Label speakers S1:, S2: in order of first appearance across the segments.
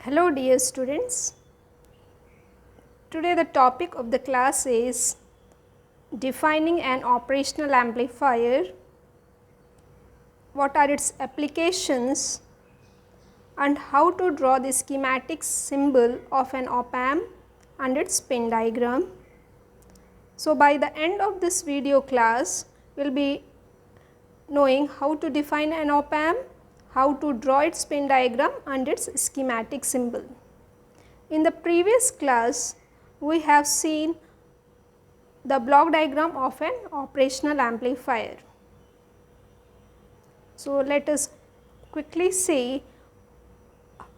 S1: Hello dear students, today the topic of the class is defining an operational amplifier, what are its applications and how to draw the schematic symbol of an op-amp and its pin diagram. So, by the end of this video class, we will be knowing how to define an op-amp, how to draw its pin diagram and its schematic symbol. In the previous class, we have seen the block diagram of an operational amplifier. So, let us quickly see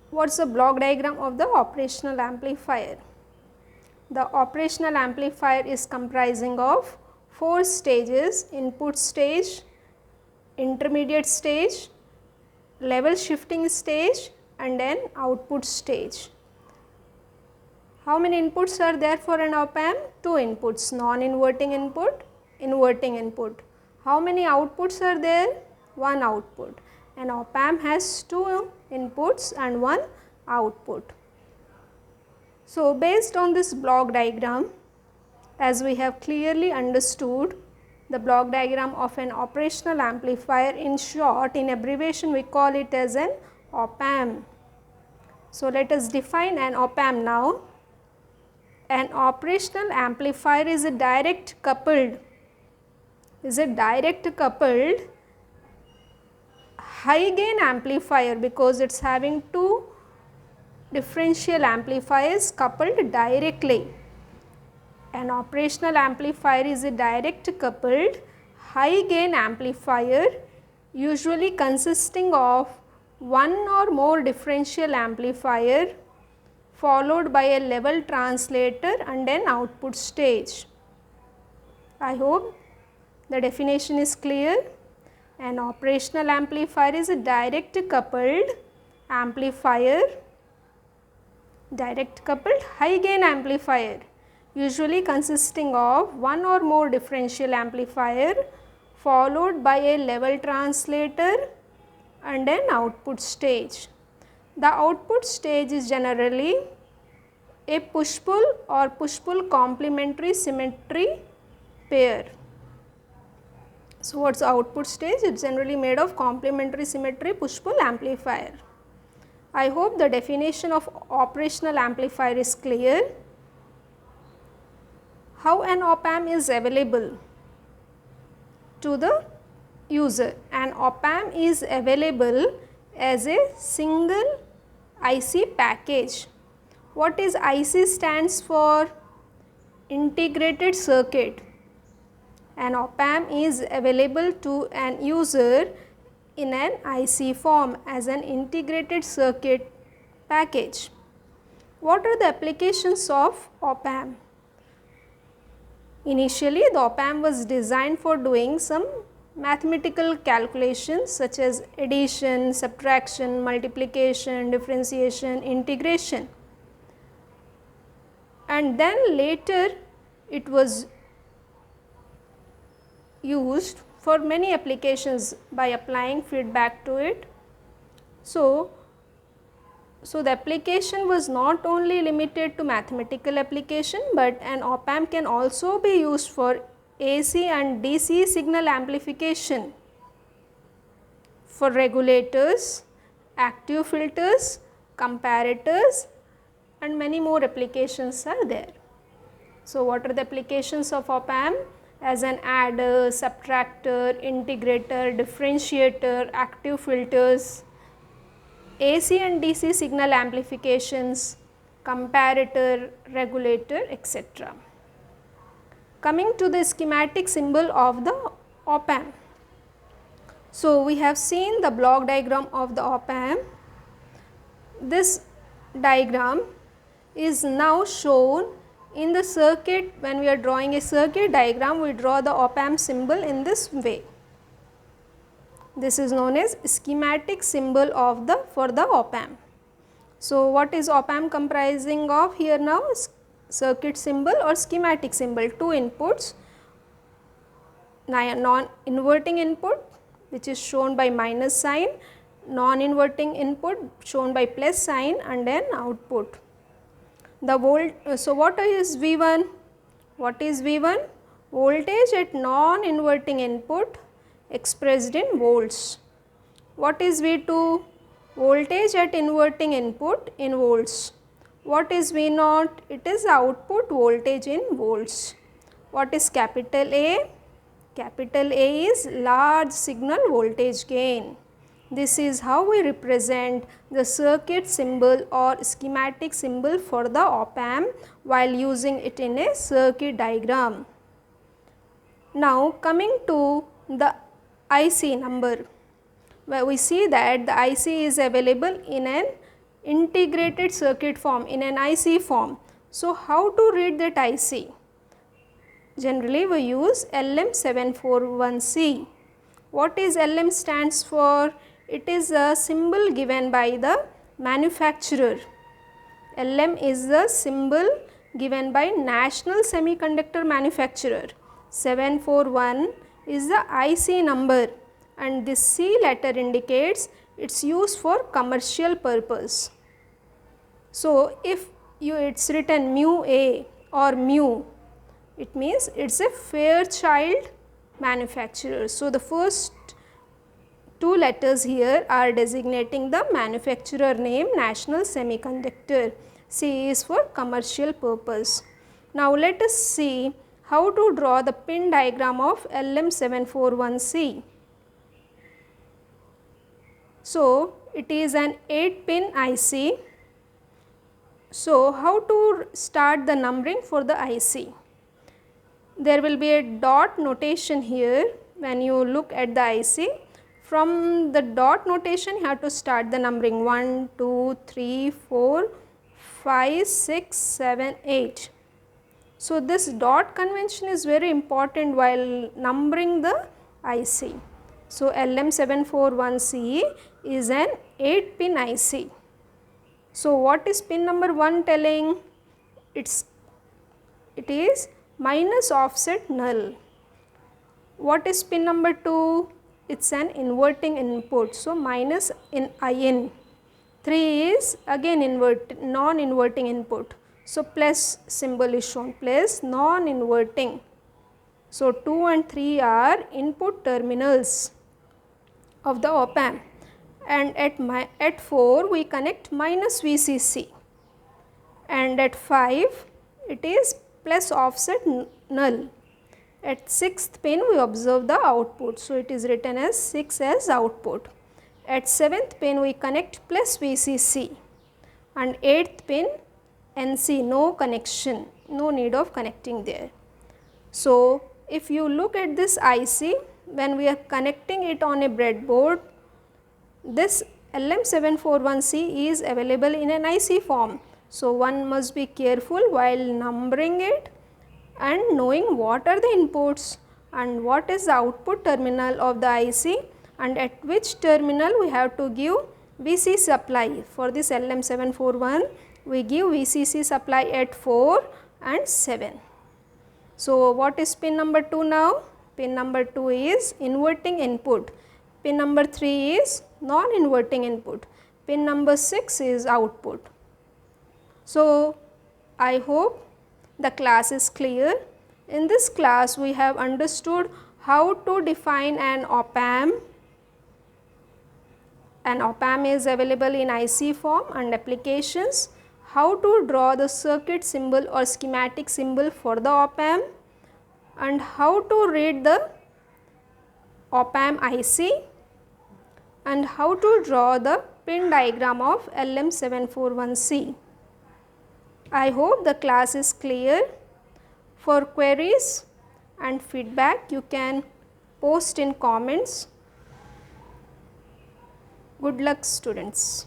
S1: what is the block diagram of the operational amplifier. The operational amplifier is comprising of 4 stages: input stage, intermediate stage, level shifting stage and an output stage. How many inputs are there for an op-amp? 2 inputs, non-inverting input, inverting input. How many outputs are there? 1 output. An op-amp has 2 inputs and 1 output. So, based on this block diagram, as we have clearly understood the block diagram of an operational amplifier, in short, in abbreviation we call it as an op-amp. So, let us define an op-amp now. An operational amplifier is a direct coupled high gain amplifier because it is having 2 differential amplifiers coupled directly. An operational amplifier is a direct coupled high gain amplifier usually consisting of 1 or more differential amplifier followed by a level translator and an output stage. I hope the definition is clear. An operational amplifier is a direct coupled high gain amplifier usually consisting of 1 or more differential amplifier followed by a level translator and an output stage. The output stage is generally a push-pull or push-pull complementary symmetry pair. So, what is the output stage? It is generally made of complementary symmetry push-pull amplifier. I hope the definition of operational amplifier is clear. How an op-amp is available to the user? An op-amp is available as a single IC package. What is IC stands for? Integrated circuit. An op-amp is available to an user in an IC form as an integrated circuit package. What are the applications of op-amp? Initially, the op-amp was designed for doing some mathematical calculations such as addition, subtraction, multiplication, differentiation, integration, and then later it was used for many applications by applying feedback to it. So, the application was not only limited to mathematical application, but an op-amp can also be used for AC and DC signal amplification, for regulators, active filters, comparators and many more applications are there. So, what are the applications of op-amp? As an adder, subtractor, integrator, differentiator, active filters, AC and DC signal amplifications, comparator, regulator, etc. Coming to the schematic symbol of the op-amp. So, we have seen the block diagram of the op-amp. This diagram is now shown in the circuit. When we are drawing a circuit diagram, we draw the op-amp symbol in this way. This is known as schematic symbol of for the op-amp. So, what is op-amp comprising of here now? Circuit symbol or schematic symbol, 2 inputs, non-inverting input which is shown by minus sign non-inverting input shown by plus sign and then output. So what is V1? What is V1? Voltage at non-inverting input expressed in volts. What is V2? Voltage at inverting input in volts. What is V0? It is output voltage in volts. What is capital A? Capital A is large signal voltage gain. This is how we represent the circuit symbol or schematic symbol for the op-amp while using it in a circuit diagram. Now coming to the IC number, where we see that the IC is available in an integrated circuit form, in an IC form. So how to read that IC? Generally we use LM741C. What is LM stands for? It is a symbol given by the manufacturer. LM is the symbol given by National Semiconductor Manufacturer. 741 is the IC number, and this C letter indicates its use for commercial purpose. So if it's written mu A or mu, it means it's a Fairchild manufacturer. So the first two letters here are designating the manufacturer name, National Semiconductor. C is for commercial purpose. Now let us see how to draw the pin diagram of LM741C. So it is an 8-pin IC. So how to start the numbering for the IC? There will be a dot notation here when you look at the IC. From the dot notation you have to start the numbering 1, 2, 3, 4, 5, 6, 7, 8. So this dot convention is very important while numbering the IC. So LM741C is an 8-pin IC. So what is pin number 1 telling? It is minus offset null. What is pin number 2? It's an inverting input, so minus in IN. 3 is again non-inverting input, so plus symbol is shown, plus non-inverting. So 2 and 3 are input terminals of the op-amp, and at 4 we connect minus VCC, and at 5 it is plus offset null. At 6th pin we observe the output, so it is written as 6 as output. At 7th pin we connect plus VCC, and 8th pin NC, no connection, no need of connecting there. So if you look at this IC, when we are connecting it on a breadboard, this LM741C is available in an IC form. So one must be careful while numbering it and knowing what are the inputs and what is the output terminal of the IC, and at which terminal we have to give VC supply. For this LM741 we give VCC supply at 4 and 7. So what is pin number 2 now? Pin number 2 is inverting input. Pin number 3 is non-inverting input. Pin number 6 is output. So I hope the class is clear. In this class we have understood how to define an op-amp. An op-amp is available in IC form and applications. How to draw the circuit symbol or schematic symbol for the op-amp, and how to read the op-amp IC, and how to draw the pin diagram of LM741C. I hope the class is clear. For queries and feedback you can post in comments. Good luck, students.